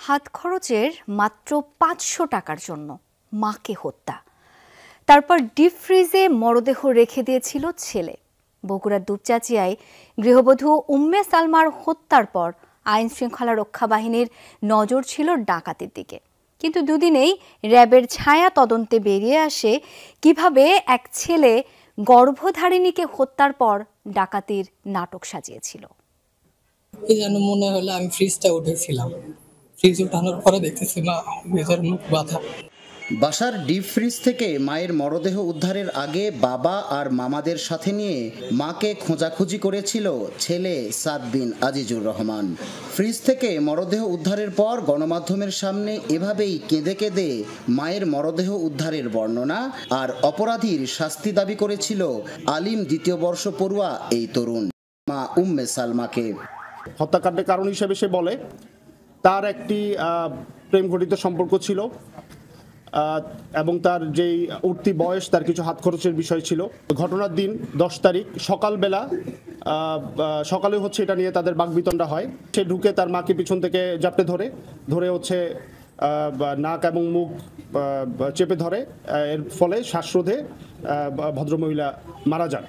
হাত খরচের মাত্র ৫০০ টাকার জন্য মাকে হত্যা, তারপর ডিপ ফ্রিজে মরদেহ রেখে দিয়েছিল ছেলে। বগুড়ার দুপচাঁচিয়ায় গৃহবধূ উম্মে সালমার হত্যার পর আইন শৃঙ্খলা রক্ষা বাহিনীর নজর ছিল ডাকাতির দিকে, কিন্তু দুদিনেই র্যাবের ছায়া তদন্তে বেরিয়ে আসে কিভাবে এক ছেলে গর্ভধারিণীকে হত্যার পর ডাকাতির নাটক সাজিয়েছিল। যেন মনে হলো আমি ফ্রিজটা উঠেছিলাম, ফ্রিজ উঠানোর পরে দেখতেছি মা ভেতর মুখ বাঁধা। বাসার ডিপ ফ্রিজ থেকে মায়ের মরদেহ উদ্ধারের আগে বাবা আর মামাদের সাথে নিয়ে মাকে খোঁজাখুঁজি করেছিল ছেলে সাদ বিন আজিজুর রহমান। ফ্রিজ থেকে মরদেহ উদ্ধারের পর গণমাধ্যমের সামনে এভাবেই কেঁদে কেঁদে মায়ের মরদেহ উদ্ধারের বর্ণনা আর অপরাধীর শাস্তি দাবি করেছিল আলিম দ্বিতীয় বর্ষ পড়ুয়া এই তরুণ মা উম্মে সালমাকে। হত্যাকাণ্ডের কারণ হিসেবে সে বলে তার একটি প্রেম ঘটিত সম্পর্ক ছিল এবং তার যেই উঠতি বয়স, তার কিছু হাত খরচের বিষয় ছিল। ঘটনার দিন 10 তারিখ সকালে হচ্ছে এটা নিয়ে তাদের বাকবিতণ্ডা হয়। সে ঢুকে তার মাকে পিছন থেকে জাপটে ধরে হচ্ছে নাক এবং মুখ চেপে ধরে, এর ফলে শ্বাসরোধে ভদ্রমহিলা মারা যান।